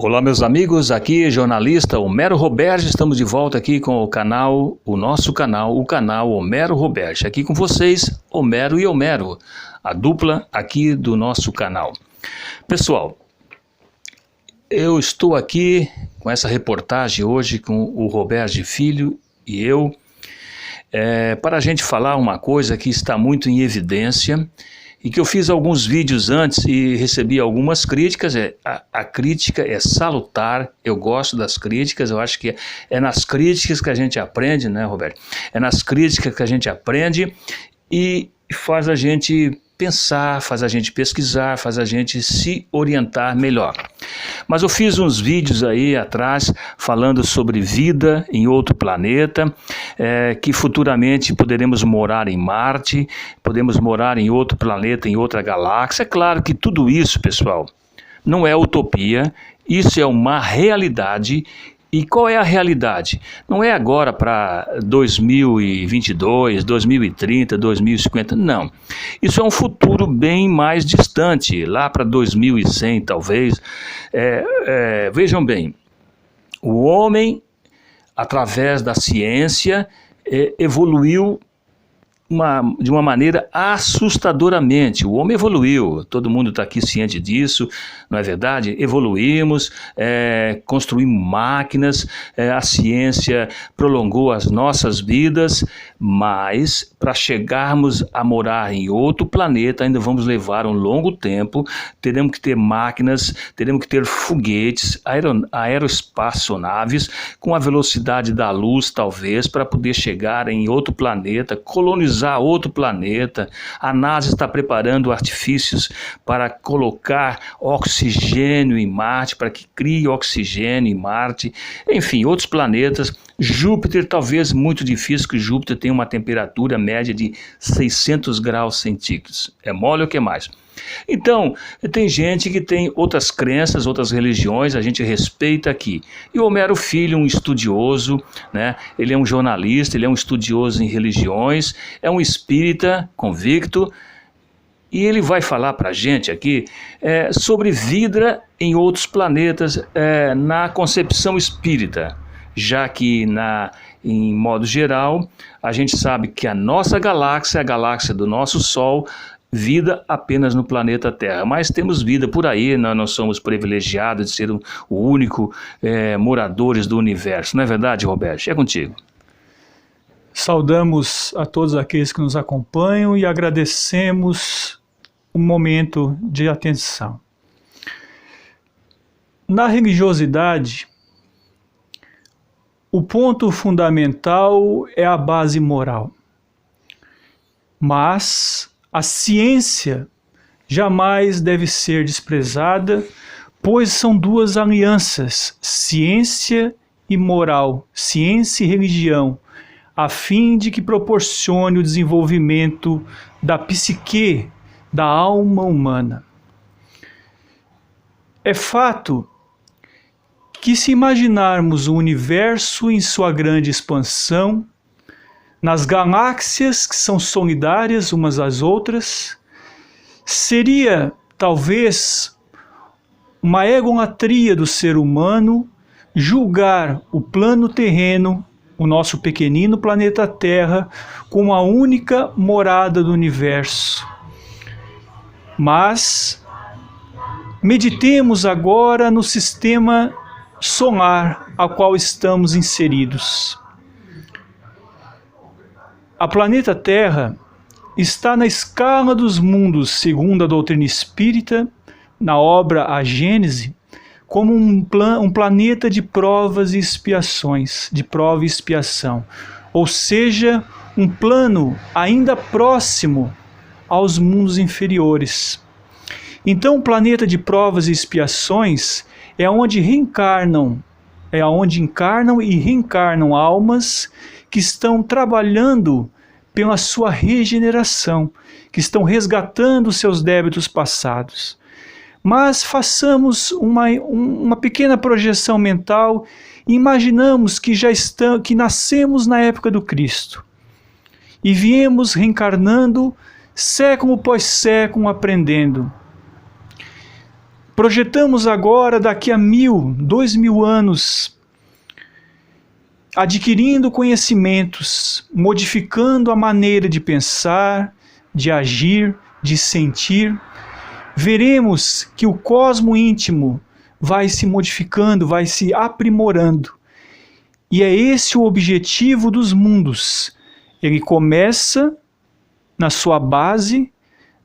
Olá meus amigos, aqui jornalista Homero Roberge, estamos de volta aqui com o nosso canal, o canal Homero Roberge, aqui com vocês, Homero e Homero, a dupla aqui do nosso canal. Pessoal, eu estou aqui com essa reportagem hoje com o Roberge Filho e eu, para a gente falar uma coisa que está muito em evidência, e que eu fiz alguns vídeos antes e recebi algumas críticas. A crítica é salutar, eu gosto das críticas, eu acho que é nas críticas que a gente aprende, né, Roberto? É nas críticas que a gente aprende e faz a gente pensar, faz a gente pesquisar, faz a gente se orientar melhor. Mas eu fiz uns vídeos aí atrás falando sobre vida em outro planeta, que futuramente poderemos morar em Marte, podemos morar em outro planeta, em outra galáxia. É claro que tudo isso, pessoal, não é utopia, isso é uma realidade. E qual é a realidade? Não é agora para 2022, 2030, 2050, não. Isso é um futuro bem mais distante, lá para 2100 talvez. Vejam bem, o homem, através da ciência, evoluiu de uma maneira assustadoramente. O homem evoluiu, todo mundo está aqui ciente disso, não é verdade? Evoluímos, construímos máquinas, a ciência prolongou as nossas vidas, mas para chegarmos a morar em outro planeta ainda vamos levar um longo tempo. Teremos que ter máquinas, teremos que ter foguetes, aeroespaçonaves com a velocidade da luz talvez, para poder chegar em outro planeta, colonizar outro planeta. A NASA está preparando artifícios para colocar oxigênio em Marte, para que crie oxigênio em Marte, enfim, outros planetas. Júpiter, talvez muito difícil, que Júpiter tem uma temperatura média de 600 graus centígrados. É mole ou que mais? Então, tem gente que tem outras crenças, outras religiões, a gente respeita aqui. E o Homero Filho, um estudioso, né? Ele é um jornalista, ele é um estudioso em religiões, é um espírita convicto, e ele vai falar para a gente aqui sobre vida em outros planetas na concepção espírita, já que em modo geral, a gente sabe que a nossa galáxia, a galáxia do nosso Sol, vida apenas no planeta Terra, mas temos vida por aí, nós não somos privilegiados de ser o único moradores do universo, não é verdade, Roberto? É contigo. Saudamos a todos aqueles que nos acompanham e agradecemos um momento de atenção. Na religiosidade, o ponto fundamental é a base moral, mas a ciência jamais deve ser desprezada, pois são duas alianças, ciência e moral, ciência e religião, a fim de que proporcione o desenvolvimento da psique, da alma humana. É fato que, se imaginarmos o universo em sua grande expansão, nas galáxias que são solidárias umas às outras, seria talvez uma egolatria do ser humano julgar o plano terreno, o nosso pequenino planeta Terra, como a única morada do universo. Mas meditemos agora no sistema solar ao qual estamos inseridos. A planeta Terra está na escala dos mundos, segundo a doutrina espírita, na obra A Gênese, como um planeta de provas e expiações, de prova e expiação, ou seja, um plano ainda próximo aos mundos inferiores. Então, o planeta de provas e expiações é onde encarnam e reencarnam almas que estão trabalhando pela sua regeneração, que estão resgatando seus débitos passados. Mas façamos uma pequena projeção mental e imaginamos que nascemos na época do Cristo e viemos reencarnando século após século aprendendo. Projetamos agora daqui a 1000, 2000 anos, adquirindo conhecimentos, modificando a maneira de pensar, de agir, de sentir, veremos que o cosmo íntimo vai se modificando, vai se aprimorando. E é esse o objetivo dos mundos. Ele começa na sua base,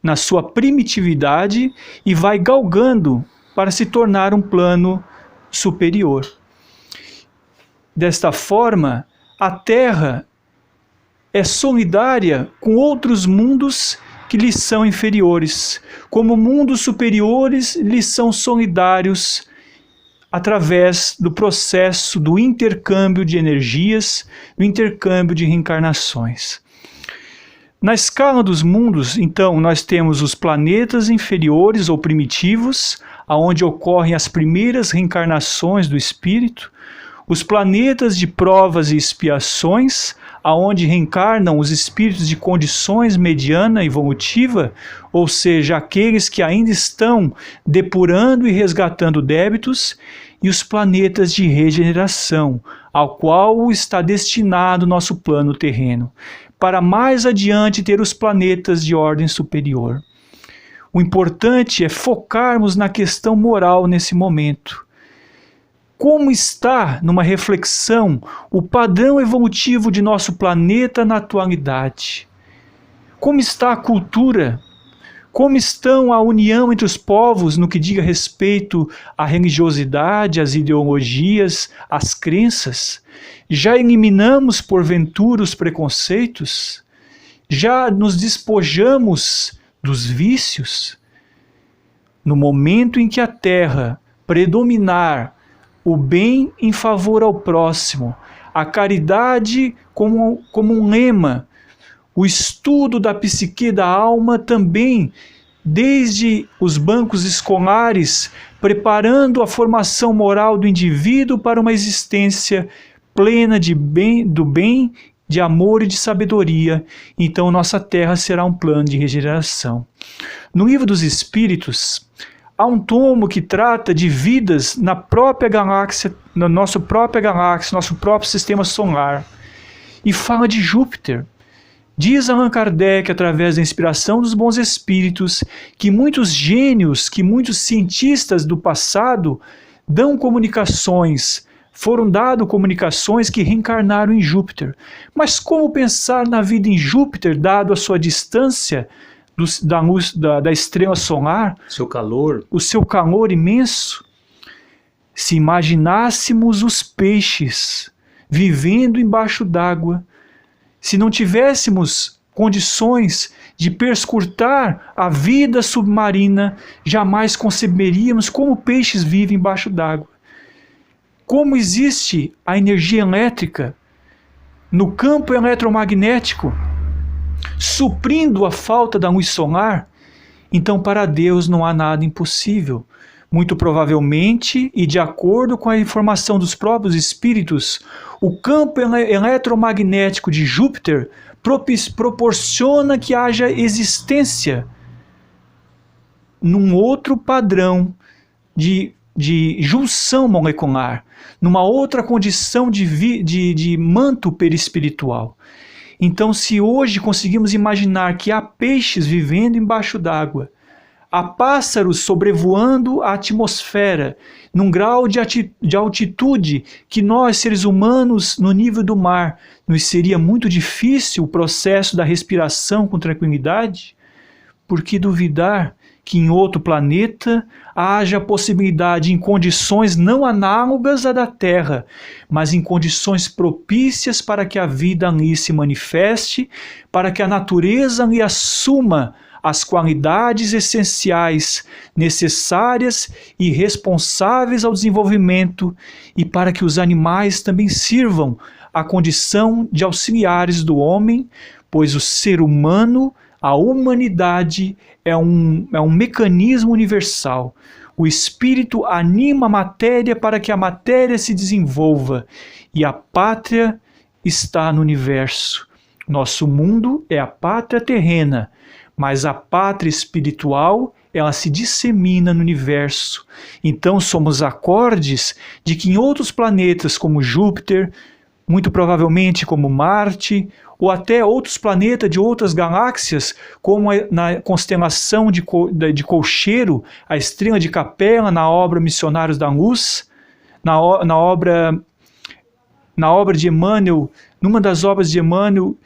na sua primitividade, e vai galgando para se tornar um plano superior. Desta forma, a Terra é solidária com outros mundos que lhe são inferiores, como mundos superiores lhe são solidários através do processo do intercâmbio de energias, do intercâmbio de reencarnações. Na escala dos mundos, então, nós temos os planetas inferiores ou primitivos, aonde ocorrem as primeiras reencarnações do espírito, os planetas de provas e expiações, aonde reencarnam os espíritos de condições mediana e evolutiva, ou seja, aqueles que ainda estão depurando e resgatando débitos, e os planetas de regeneração, ao qual está destinado nosso plano terreno, para mais adiante ter os planetas de ordem superior. O importante é focarmos na questão moral nesse momento. Como está, numa reflexão, o padrão evolutivo de nosso planeta na atualidade? Como está a cultura? Como estão a união entre os povos no que diga respeito à religiosidade, às ideologias, às crenças? Já eliminamos, porventura, os preconceitos? Já nos despojamos dos vícios? No momento em que a Terra predominar o bem em favor ao próximo, a caridade como um lema, o estudo da psique da alma também, desde os bancos escolares, preparando a formação moral do indivíduo para uma existência plena do bem, de amor e de sabedoria. Então nossa Terra será um plano de regeneração. No Livro dos Espíritos, há um tomo que trata de vidas na própria galáxia, na nossa própria galáxia, nosso próprio sistema solar, e fala de Júpiter. Diz Allan Kardec, através da inspiração dos bons espíritos, que muitos gênios, que muitos cientistas do passado foram dados comunicações que reencarnaram em Júpiter. Mas como pensar na vida em Júpiter, dado a sua distância da luz da estrela solar, o seu calor imenso? Se imaginássemos os peixes vivendo embaixo d'água, se não tivéssemos condições de perscrutar a vida submarina, jamais conceberíamos como peixes vivem embaixo d'água. Como existe a energia elétrica no campo eletromagnético, suprindo a falta da luz solar, então para Deus não há nada impossível. Muito provavelmente, e de acordo com a informação dos próprios espíritos, o campo eletromagnético de Júpiter proporciona que haja existência num outro padrão de junção molecular, numa outra condição de manto perispiritual. Então, se hoje conseguimos imaginar que há peixes vivendo embaixo d'água, há pássaros sobrevoando a atmosfera, num grau de altitude que nós, seres humanos, no nível do mar, nos seria muito difícil o processo da respiração com tranquilidade, por que duvidar que em outro planeta haja possibilidade, em condições não análogas à da Terra, mas em condições propícias para que a vida ali se manifeste, para que a natureza ali assuma as qualidades essenciais necessárias e responsáveis ao desenvolvimento, e para que os animais também sirvam à condição de auxiliares do homem, pois o ser humano, a humanidade, é um mecanismo universal. O espírito anima a matéria para que a matéria se desenvolva, e a pátria está no universo. Nosso mundo é a pátria terrena, mas a pátria espiritual ela se dissemina no universo. Então somos acordes de que em outros planetas como Júpiter, muito provavelmente como Marte, ou até outros planetas de outras galáxias, como na constelação de Colcheiro, a estrela de Capela, na obra Missionários da Luz, na obra de Emmanuel, numa das obras de Emmanuel,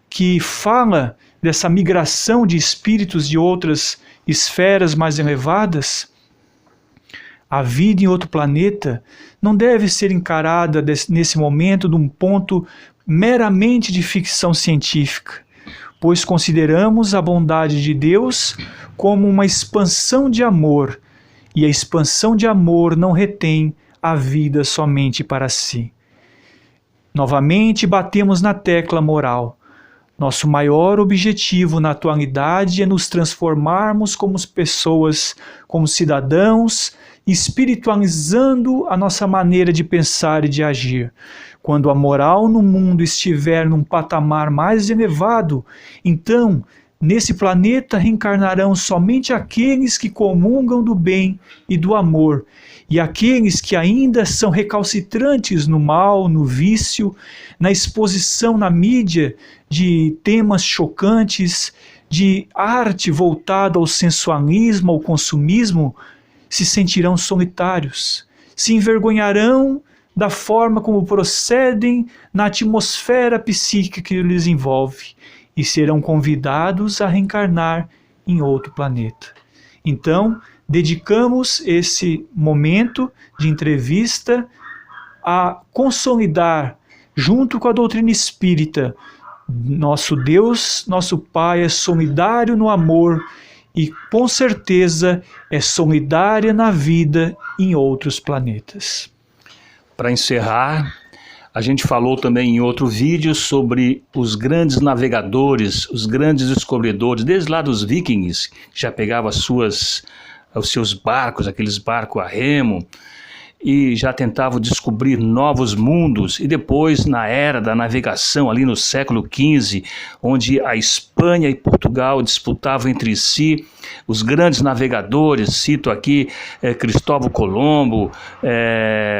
que fala dessa migração de espíritos de outras esferas mais elevadas. A vida em outro planeta não deve ser encarada nesse momento de um ponto meramente de ficção científica, pois consideramos a bondade de Deus como uma expansão de amor, e a expansão de amor não retém a vida somente para si. Novamente batemos na tecla moral. Nosso maior objetivo na atualidade é nos transformarmos como pessoas, como cidadãos, espiritualizando a nossa maneira de pensar e de agir. Quando a moral no mundo estiver num patamar mais elevado, então, nesse planeta reencarnarão somente aqueles que comungam do bem e do amor, e aqueles que ainda são recalcitrantes no mal, no vício, na exposição na mídia de temas chocantes, de arte voltada ao sensualismo, ao consumismo, se sentirão solitários, se envergonharão da forma como procedem na atmosfera psíquica que lhes envolve e serão convidados a reencarnar em outro planeta. Então, dedicamos esse momento de entrevista a consolidar, junto com a doutrina espírita, nosso Deus, nosso Pai é solidário no amor e, com certeza, é solidária na vida em outros planetas. Para encerrar, a gente falou também em outro vídeo sobre os grandes navegadores, os grandes descobridores, desde lá dos vikings, que já pegavam os seus barcos, aqueles barcos a remo, e já tentavam descobrir novos mundos. E depois, na era da navegação, ali no século XV, onde a Espanha e Portugal disputavam entre si, os grandes navegadores, cito aqui Cristóvão Colombo,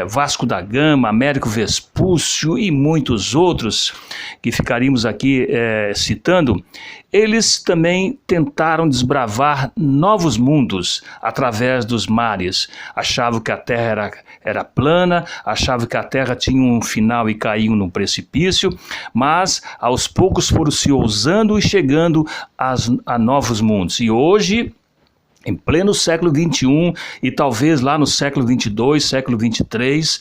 Vasco da Gama, Américo Vespúcio e muitos outros, que ficaríamos aqui citando, eles também tentaram desbravar novos mundos através dos mares. Achavam que a Terra era plana, achavam que a Terra tinha um final e caíam num precipício, mas aos poucos foram se ousando e chegando a novos mundos. E hoje, em pleno século XXI e talvez lá no século XXII, século XXIII,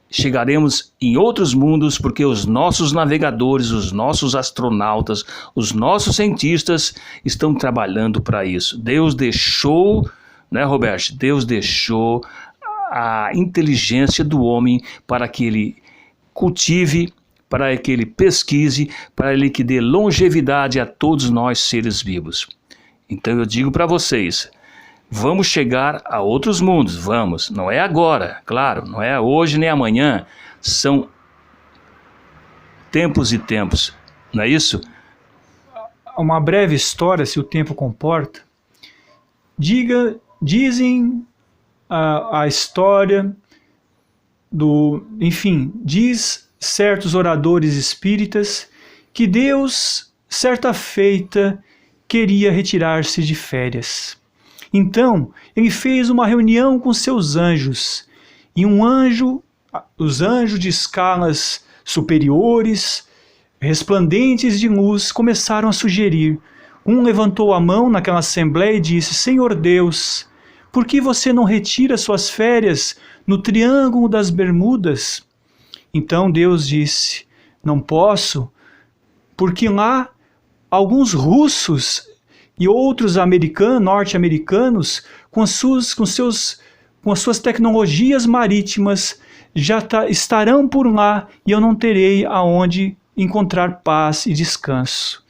chegaremos em outros mundos, porque os nossos navegadores, os nossos astronautas, os nossos cientistas estão trabalhando para isso. Deus deixou, né, Roberto? Deus deixou a inteligência do homem para que ele cultive, para que ele pesquise, para ele que dê longevidade a todos nós seres vivos. Então eu digo para vocês, vamos chegar a outros mundos, vamos. Não é agora, claro, não é hoje nem amanhã. São tempos e tempos, não é isso? Uma breve história, se o tempo comporta. Dizem a história diz certos oradores espíritas que Deus, certa feita, queria retirar-se de férias. Então, ele fez uma reunião com seus anjos, e os anjos de escalas superiores, resplandentes de luz, começaram a sugerir. Um levantou a mão naquela assembleia e disse: Senhor Deus, por que você não retira suas férias no Triângulo das Bermudas? Então Deus disse: não posso, porque lá alguns russos e outros norte-americanos, com as suas tecnologias marítimas, estarão por lá e eu não terei aonde encontrar paz e descanso.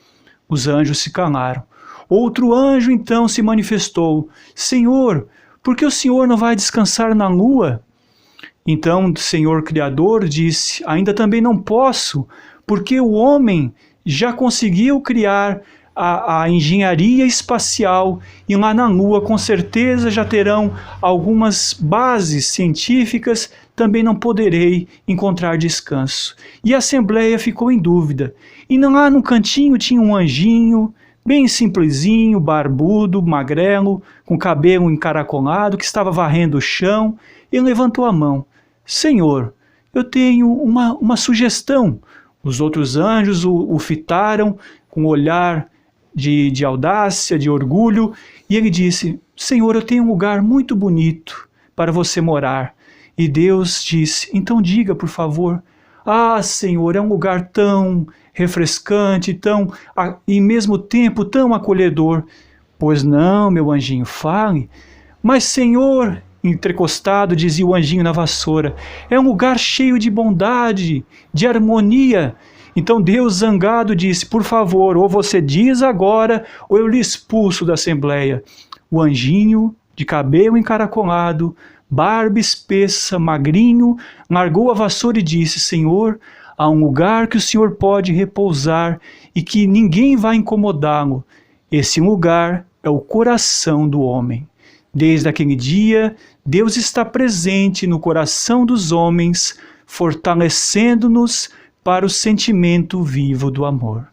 Os anjos se calaram. Outro anjo então se manifestou: Senhor, por que o Senhor não vai descansar na lua? Então o Senhor Criador disse: ainda também não posso, porque o homem já conseguiu criar a engenharia espacial, e lá na Lua com certeza já terão algumas bases científicas, também não poderei encontrar descanso. E a Assembleia ficou em dúvida. E lá no cantinho tinha um anjinho, bem simplesinho, barbudo, magrelo, com cabelo encaracolado, que estava varrendo o chão. Ele levantou a mão. Senhor, eu tenho uma sugestão. Os outros anjos o fitaram com um olhar de audácia, de orgulho, e ele disse: Senhor, eu tenho um lugar muito bonito para você morar. E Deus disse: então diga, por favor. Ah, Senhor, é um lugar tão refrescante, e ao mesmo tempo tão acolhedor. Pois não, meu anjinho, fale. Mas, Senhor, entrecostado, dizia o anjinho na vassoura, é um lugar cheio de bondade, de harmonia. Então Deus, zangado, disse: por favor, ou você diz agora, ou eu lhe expulso da Assembleia. O anjinho, de cabelo encaracolado, barba espessa, magrinho, largou a vassoura e disse: Senhor, há um lugar que o Senhor pode repousar e que ninguém vai incomodá-lo. Esse lugar é o coração do homem. Desde aquele dia, Deus está presente no coração dos homens, fortalecendo-nos para o sentimento vivo do amor.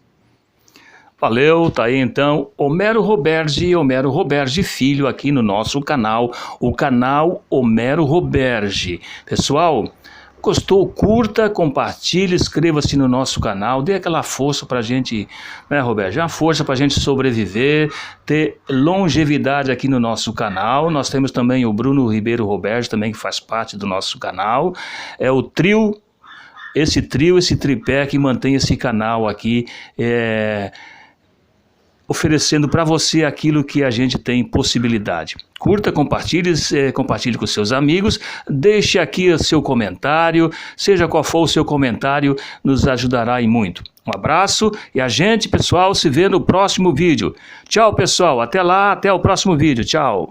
Valeu, tá aí então Homero Roberge Filho aqui no nosso canal, o canal Homero Roberge. Pessoal, gostou? Curta, compartilhe, inscreva-se no nosso canal, dê aquela força pra gente, né, Roberge? Uma força pra gente sobreviver, ter longevidade aqui no nosso canal. Nós temos também o Bruno Ribeiro Roberge também, que faz parte do nosso canal. É o trio, esse tripé que mantém esse canal aqui, oferecendo para você aquilo que a gente tem possibilidade. Curta, compartilhe com seus amigos, deixe aqui o seu comentário, seja qual for o seu comentário, nos ajudará e muito. Um abraço e a gente, pessoal, se vê no próximo vídeo. Tchau, pessoal, até lá, até o próximo vídeo, tchau.